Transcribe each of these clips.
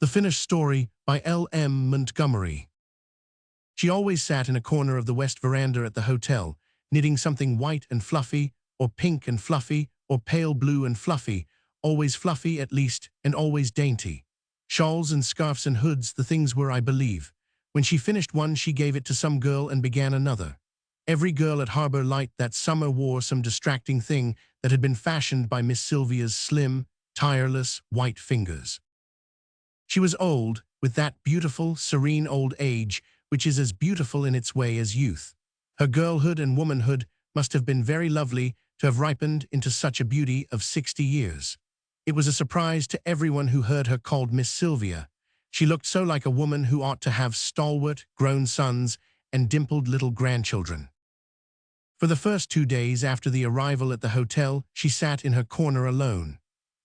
The Finished Story by L M Montgomery. She always sat in a corner of the west veranda at the hotel, knitting something white and fluffy, or pink and fluffy, or pale blue and fluffy, always fluffy at least, and always dainty. Shawls and scarfs and hoods, the things were, I believe. When she finished one, she gave it to some girl and began another. Every girl at Harbor Light that summer wore some distracting thing that had been fashioned by Miss Sylvia's slim, tireless, white fingers. She was old, with that beautiful, serene old age, which is as beautiful in its way as youth. Her girlhood and womanhood must have been very lovely to have ripened into such a beauty of 60 years. It was a surprise to everyone who heard her called Miss Sylvia. She looked so like a woman who ought to have stalwart, grown sons and dimpled little grandchildren. For the first 2 days after the arrival at the hotel, she sat in her corner alone.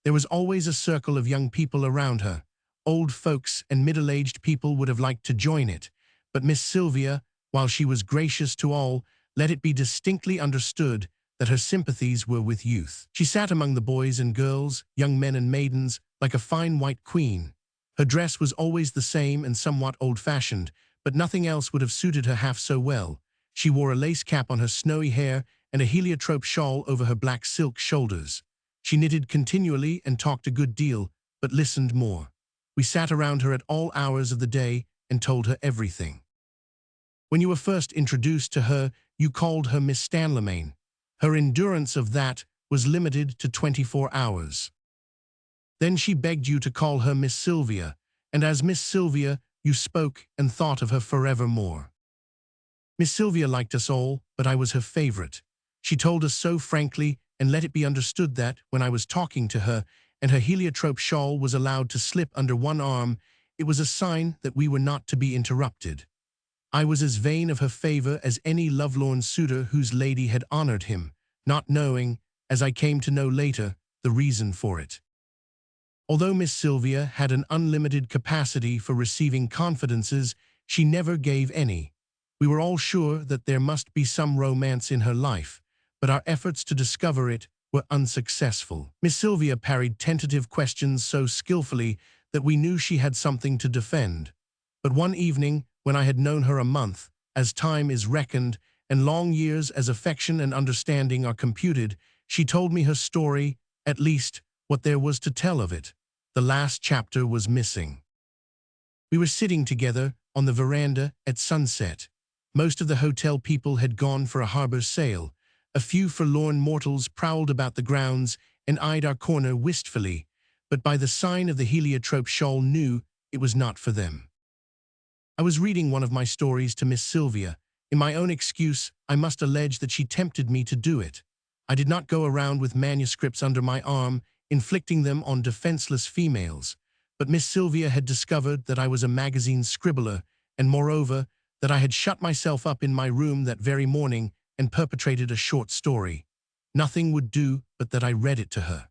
There was always a circle of young people around her. Old folks and middle-aged people would have liked to join it, but Miss Sylvia, while she was gracious to all, let it be distinctly understood that her sympathies were with youth. She sat among the boys and girls, young men and maidens, like a fine white queen. Her dress was always the same and somewhat old-fashioned, but nothing else would have suited her half so well. She wore a lace cap on her snowy hair and a heliotrope shawl over her black silk shoulders. She knitted continually and talked a good deal, but listened more. We sat around her at all hours of the day and told her everything. When you were first introduced to her, you called her Miss Stanleymain. Her endurance of that was limited to 24 hours. Then she begged you to call her Miss Sylvia, and as Miss Sylvia, you spoke and thought of her forevermore. Miss Sylvia liked us all, but I was her favorite. She told us so frankly and let it be understood that, when I was talking to her, and her heliotrope shawl was allowed to slip under one arm, it was a sign that we were not to be interrupted. I was as vain of her favor as any lovelorn suitor whose lady had honored him, not knowing, as I came to know later, the reason for it. Although Miss Sylvia had an unlimited capacity for receiving confidences, she never gave any. We were all sure that there must be some romance in her life, but our efforts to discover it were unsuccessful. Miss Sylvia parried tentative questions so skillfully that we knew she had something to defend. But one evening, when I had known her a month, as time is reckoned, and long years as affection and understanding are computed, she told me her story, at least what there was to tell of it. The last chapter was missing. We were sitting together on the veranda at sunset. Most of the hotel people had gone for a harbor sail. A few forlorn mortals prowled about the grounds and eyed our corner wistfully, but by the sign of the heliotrope shawl knew it was not for them. I was reading one of my stories to Miss Sylvia. In my own excuse, I must allege that she tempted me to do it. I did not go around with manuscripts under my arm, inflicting them on defenseless females, but Miss Sylvia had discovered that I was a magazine scribbler, and moreover, that I had shut myself up in my room that very morning and perpetrated a short story. Nothing would do but that I read it to her.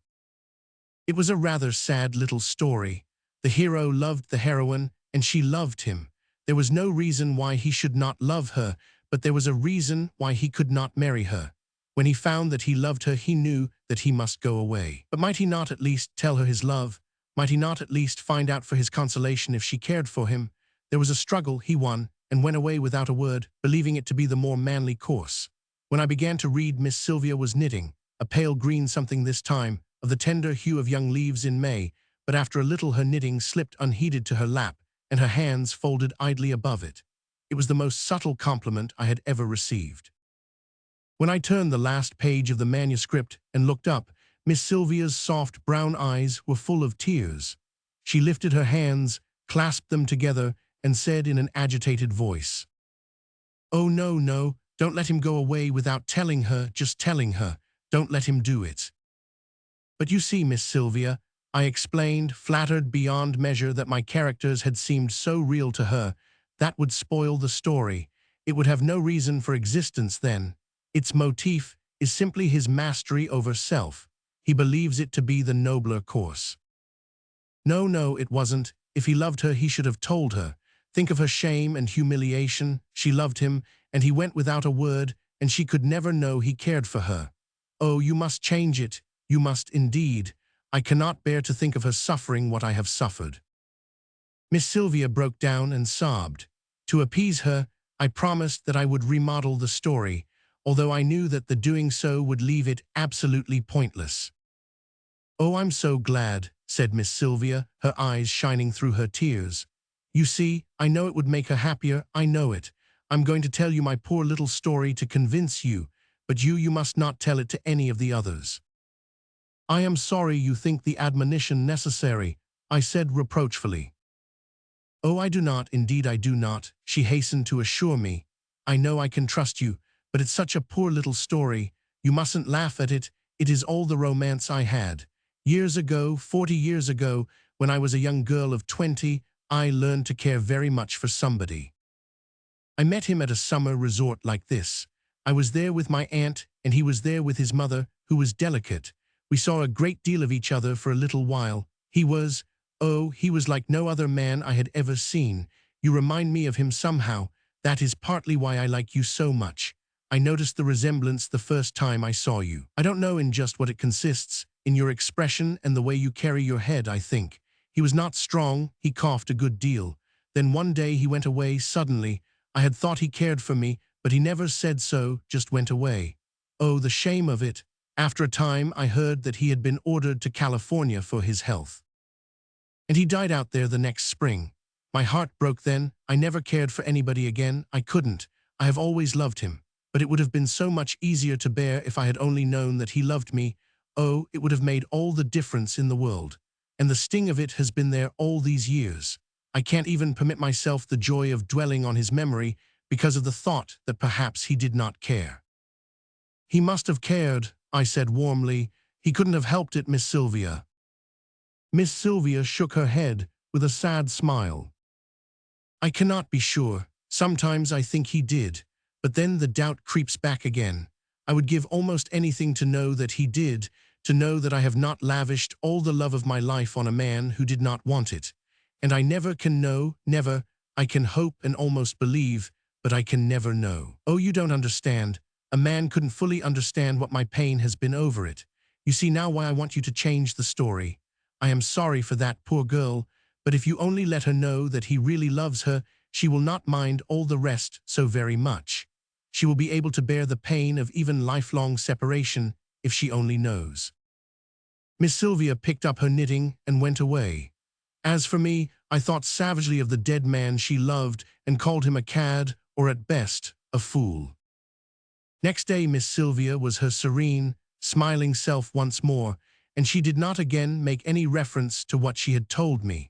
It was a rather sad little story. The hero loved the heroine, and she loved him. There was no reason why he should not love her, but there was a reason why he could not marry her. When he found that he loved her, he knew that he must go away. But might he not at least tell her his love? Might he not at least find out for his consolation if she cared for him? There was a struggle, he won, and went away without a word, believing it to be the more manly course. When I began to read, Miss Sylvia was knitting, a pale green something this time, of the tender hue of young leaves in May, but after a little her knitting slipped unheeded to her lap, and her hands folded idly above it. It was the most subtle compliment I had ever received. When I turned the last page of the manuscript and looked up, Miss Sylvia's soft brown eyes were full of tears. She lifted her hands, clasped them together, and said in an agitated voice, "Oh, no, no, don't let him go away without telling her, just telling her. Don't let him do it." "But you see, Miss Sylvia," I explained, flattered beyond measure that my characters had seemed so real to her, "that would spoil the story. It would have no reason for existence then. Its motif is simply his mastery over self. He believes it to be the nobler course." "No, no, it wasn't. If he loved her, he should have told her. Think of her shame and humiliation. She loved him, and he went without a word, and she could never know he cared for her. Oh, you must change it. You must indeed. I cannot bear to think of her suffering what I have suffered." Miss Sylvia broke down and sobbed. To appease her, I promised that I would remodel the story, although I knew that the doing so would leave it absolutely pointless. "Oh, I'm so glad," said Miss Sylvia, her eyes shining through her tears. "You see, I know it would make her happier, I know it. I'm going to tell you my poor little story to convince you, but you must not tell it to any of the others." "I am sorry you think the admonition necessary," I said reproachfully. "Oh, I do not, indeed I do not," she hastened to assure me. "I know I can trust you, but it's such a poor little story. You mustn't laugh at it. It is all the romance I had. Years ago, 40 years ago, when I was a young girl of 20, I learned to care very much for somebody. I met him at a summer resort like this. I was there with my aunt, and he was there with his mother, who was delicate. We saw a great deal of each other for a little while. He was like no other man I had ever seen. You remind me of him somehow. That is partly why I like you so much. I noticed the resemblance the first time I saw you. I don't know in just what it consists, in your expression and the way you carry your head, I think. He was not strong, he coughed a good deal. Then one day he went away suddenly. I had thought he cared for me, but he never said so, just went away. Oh, the shame of it. After a time, I heard that he had been ordered to California for his health. And he died out there the next spring. My heart broke then. I never cared for anybody again. I couldn't. I have always loved him. But it would have been so much easier to bear if I had only known that he loved me. Oh, it would have made all the difference in the world. And the sting of it has been there all these years. I can't even permit myself the joy of dwelling on his memory because of the thought that perhaps he did not care." "He must have cared," I said warmly. "He couldn't have helped it, Miss Sylvia." Miss Sylvia shook her head with a sad smile. "I cannot be sure. Sometimes I think he did, but then the doubt creeps back again. I would give almost anything to know that he did, to know that I have not lavished all the love of my life on a man who did not want it. And I never can know, never. I can hope and almost believe, but I can never know. Oh, you don't understand. A man couldn't fully understand what my pain has been over it. You see now why I want you to change the story. I am sorry for that poor girl, but if you only let her know that he really loves her, she will not mind all the rest so very much. She will be able to bear the pain of even lifelong separation if she only knows." Miss Sylvia picked up her knitting and went away. As for me, I thought savagely of the dead man she loved and called him a cad, or at best, a fool. Next day Miss Sylvia was her serene, smiling self once more, and she did not again make any reference to what she had told me.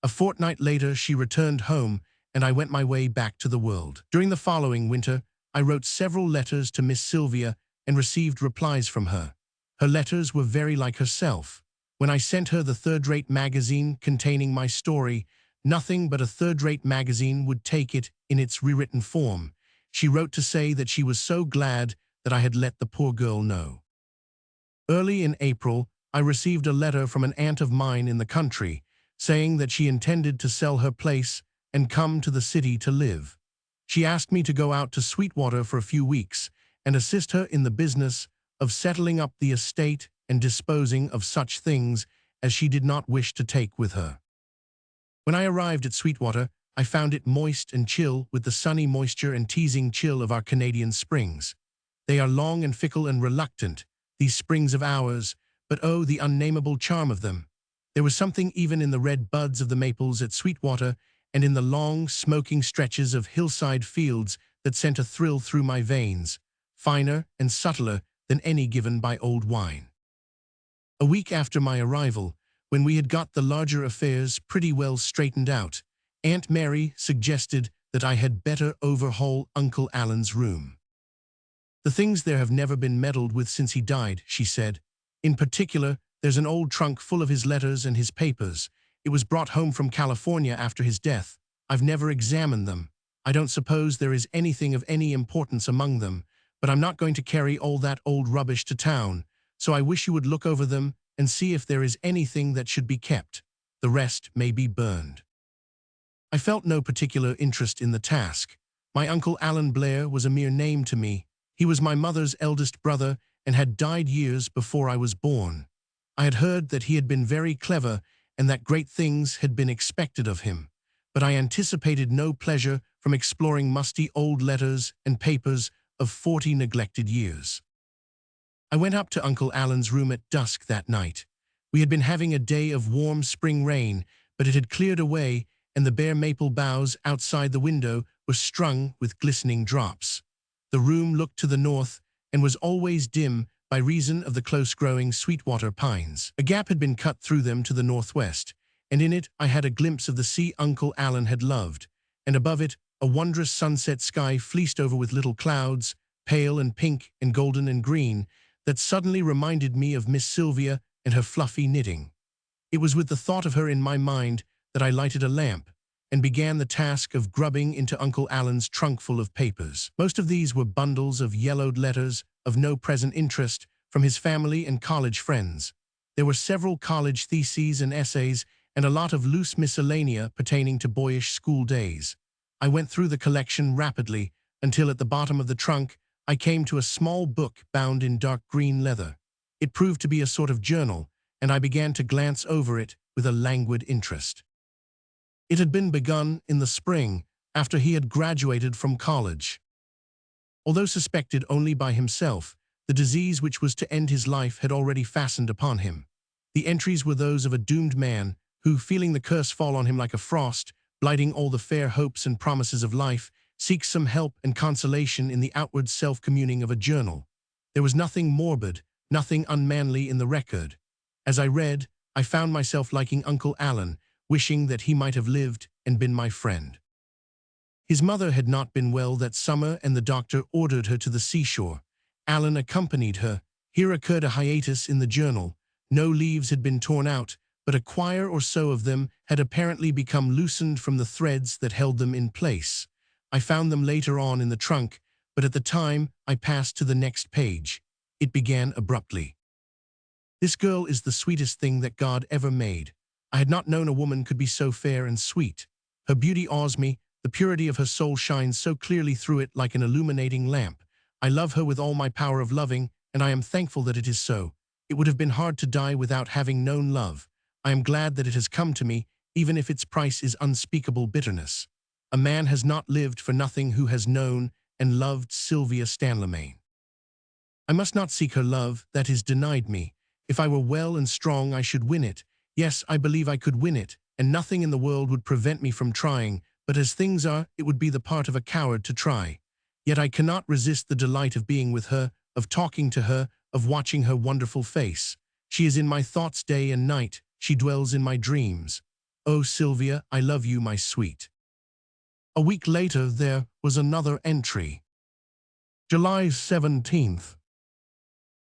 A fortnight later she returned home, and I went my way back to the world. During the following winter, I wrote several letters to Miss Sylvia and received replies from her. Her letters were very like herself. When I sent her the third-rate magazine containing my story, nothing but a third-rate magazine would take it in its rewritten form. She wrote to say that she was so glad that I had let the poor girl know. Early in April, I received a letter from an aunt of mine in the country, saying that she intended to sell her place and come to the city to live. She asked me to go out to Sweetwater for a few weeks and assist her in the business of settling up the estate and disposing of such things as she did not wish to take with her. When I arrived at Sweetwater, I found it moist and chill with the sunny moisture and teasing chill of our Canadian springs. They are long and fickle and reluctant, these springs of ours, but oh, the unnameable charm of them. There was something even in the red buds of the maples at Sweetwater and in the long, smoking stretches of hillside fields that sent a thrill through my veins, finer and subtler than any given by old wine. A week after my arrival, when we had got the larger affairs pretty well straightened out, Aunt Mary suggested that I had better overhaul Uncle Alan's room. "The things there have never been meddled with since he died," she said. "In particular, there's an old trunk full of his letters and his papers. It was brought home from California after his death. I've never examined them. I don't suppose there is anything of any importance among them, but I'm not going to carry all that old rubbish to town, so I wish you would look over them and see if there is anything that should be kept. The rest may be burned." I felt no particular interest in the task. My Uncle Alan Blair was a mere name to me. He was my mother's eldest brother and had died years before I was born. I had heard that he had been very clever and that great things had been expected of him. but I anticipated no pleasure from exploring musty old letters and papers of 40 neglected years. I went up to Uncle Alan's room at dusk that night. We had been having a day of warm spring rain, but it had cleared away, and the bare maple boughs outside the window were strung with glistening drops. The room looked to the north and was always dim by reason of the close-growing Sweetwater pines. A gap had been cut through them to the northwest, and in it I had a glimpse of the sea Uncle Alan had loved, and above it a wondrous sunset sky fleeced over with little clouds, pale and pink and golden and green, that suddenly reminded me of Miss Sylvia and her fluffy knitting. It was with the thought of her in my mind that I lighted a lamp and began the task of grubbing into Uncle Alan's trunk full of papers. Most of these were bundles of yellowed letters of no present interest from his family and college friends. There were several college theses and essays and a lot of loose miscellanea pertaining to boyish school days. I went through the collection rapidly until at the bottom of the trunk I came to a small book bound in dark green leather. It proved to be a sort of journal, and I began to glance over it with a languid interest. It had been begun in the spring, after he had graduated from college. Although suspected only by himself, the disease which was to end his life had already fastened upon him. The entries were those of a doomed man who, feeling the curse fall on him like a frost, blighting all the fair hopes and promises of life, seeks some help and consolation in the outward self-communing of a journal. There was nothing morbid, nothing unmanly in the record. As I read, I found myself liking Uncle Alan, wishing that he might have lived and been my friend. His mother had not been well that summer, and the doctor ordered her to the seashore. Alan accompanied her. Here occurred a hiatus in the journal. No leaves had been torn out, but a quire or so of them had apparently become loosened from the threads that held them in place. I found them later on in the trunk, but at the time I passed to the next page. It began abruptly. "This girl is the sweetest thing that God ever made. I had not known a woman could be so fair and sweet. Her beauty awes me, the purity of her soul shines so clearly through it like an illuminating lamp. I love her with all my power of loving, and I am thankful that it is so. It would have been hard to die without having known love. I am glad that it has come to me, even if its price is unspeakable bitterness. A man has not lived for nothing who has known and loved Sylvia Stanleymain. I must not seek her love, that is denied me. If I were well and strong, I should win it. Yes, I believe I could win it, and nothing in the world would prevent me from trying, but as things are, it would be the part of a coward to try. Yet I cannot resist the delight of being with her, of talking to her, of watching her wonderful face. She is in my thoughts day and night. She dwells in my dreams. Oh, Sylvia, I love you, my sweet." A week later, there was another entry. July 17th.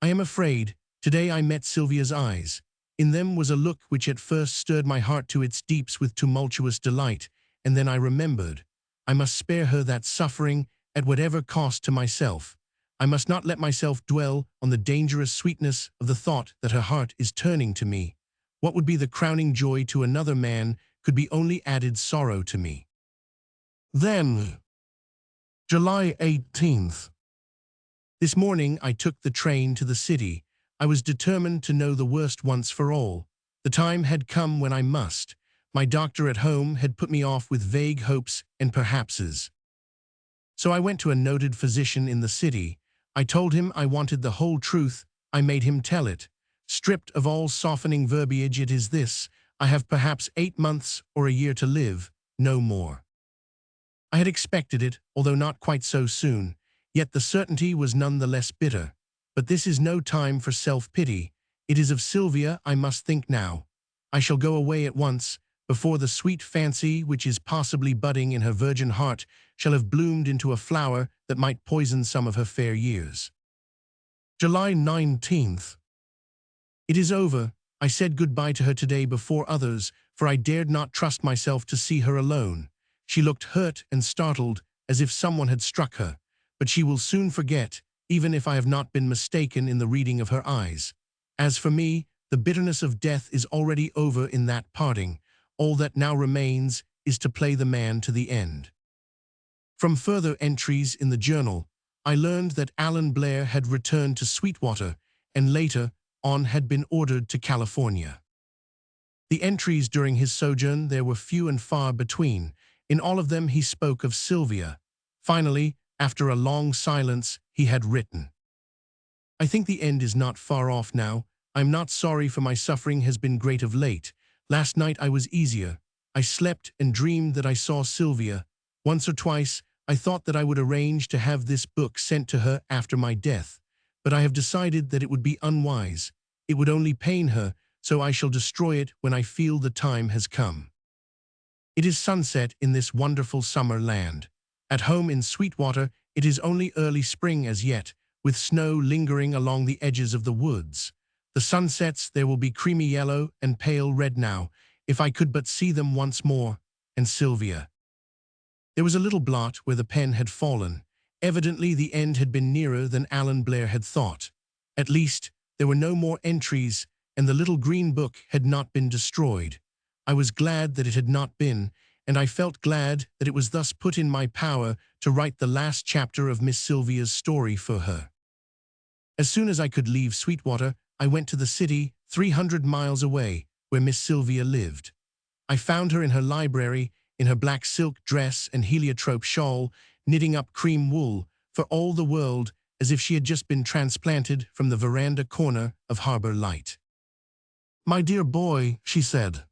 I am afraid, today I met Sylvia's eyes. In them was a look which at first stirred my heart to its deeps with tumultuous delight, and then I remembered. I must spare her that suffering, at whatever cost to myself. I must not let myself dwell on the dangerous sweetness of the thought that her heart is turning to me. What would be the crowning joy to another man could be only added sorrow to me. Then, July 18th. This morning I took the train to the city. I was determined to know the worst once for all. The time had come when I must. My doctor at home had put me off with vague hopes and perhapses. So I went to a noted physician in the city. I told him I wanted the whole truth. I made him tell it. Stripped of all softening verbiage, it is this: I have perhaps 8 months or a year to live, no more. I had expected it, although not quite so soon, yet the certainty was none the less bitter. But this is no time for self-pity. It is of Sylvia I must think now. I shall go away at once, before the sweet fancy which is possibly budding in her virgin heart shall have bloomed into a flower that might poison some of her fair years. July 19th. It is over. I said goodbye to her today before others, for I dared not trust myself to see her alone. She looked hurt and startled, as if someone had struck her, but she will soon forget, even if I have not been mistaken in the reading of her eyes. As for me, the bitterness of death is already over in that parting. All that now remains is to play the man to the end. From further entries in the journal, I learned that Alan Blair had returned to Sweetwater and later on had been ordered to California. The entries during his sojourn there were few and far between, In all of them he spoke of Sylvia. Finally, after a long silence, he had written, "I think the end is not far off now. I'm not sorry, for my suffering has been great of late. Last night I was easier. I slept and dreamed that I saw Sylvia. Once or twice I thought that I would arrange to have this book sent to her after my death, but I have decided that it would be unwise. It would only pain her, so I shall destroy it when I feel the time has come. It is sunset in this wonderful summer land. At home in Sweetwater, it is only early spring as yet, with snow lingering along the edges of the woods. The sunsets there will be creamy yellow and pale red now, if I could but see them once more, and Sylvia." There was a little blot where the pen had fallen. Evidently the end had been nearer than Alan Blair had thought. At least, there were no more entries, and the little green book had not been destroyed. I was glad that it had not been, and I felt glad that it was thus put in my power to write the last chapter of Miss Sylvia's story for her. As soon as I could leave Sweetwater, I went to the city, 300 miles away, where Miss Sylvia lived. I found her in her library, in her black silk dress and heliotrope shawl, knitting up cream wool, for all the world as if she had just been transplanted from the veranda corner of Harbor Light. "My dear boy," she said.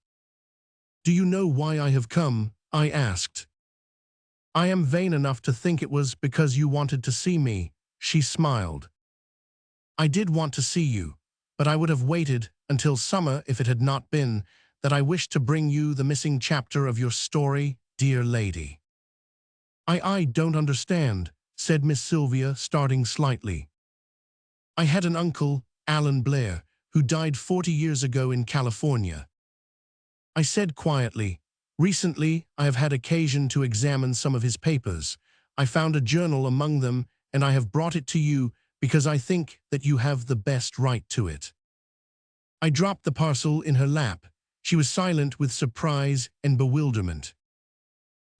"Do you know why I have come?" I asked. "I am vain enough to think it was because you wanted to see me," she smiled. "I did want to see you, but I would have waited until summer if it had not been that I wished to bring you the missing chapter of your story, dear lady." I don't understand," said Miss Sylvia, starting slightly. "I had an uncle, Alan Blair, who died 40 years ago in California." I said quietly, "Recently, I have had occasion to examine some of his papers. I found a journal among them, and I have brought it to you because I think that you have the best right to it." I dropped the parcel in her lap. She was silent with surprise and bewilderment.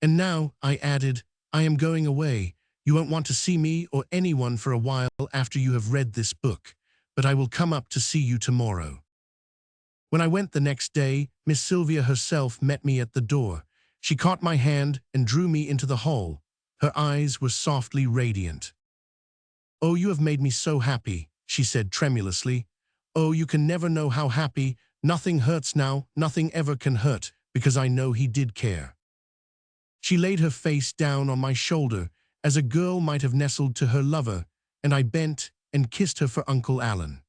"And now," I added, "I am going away. You won't want to see me or anyone for a while after you have read this book, but I will come up to see you tomorrow." When I went the next day, Miss Sylvia herself met me at the door. She caught my hand and drew me into the hall. Her eyes were softly radiant. "Oh, you have made me so happy," she said tremulously. "Oh, you can never know how happy. Nothing hurts now, nothing ever can hurt, because I know he did care." She laid her face down on my shoulder, as a girl might have nestled to her lover, and I bent and kissed her for Uncle Alan.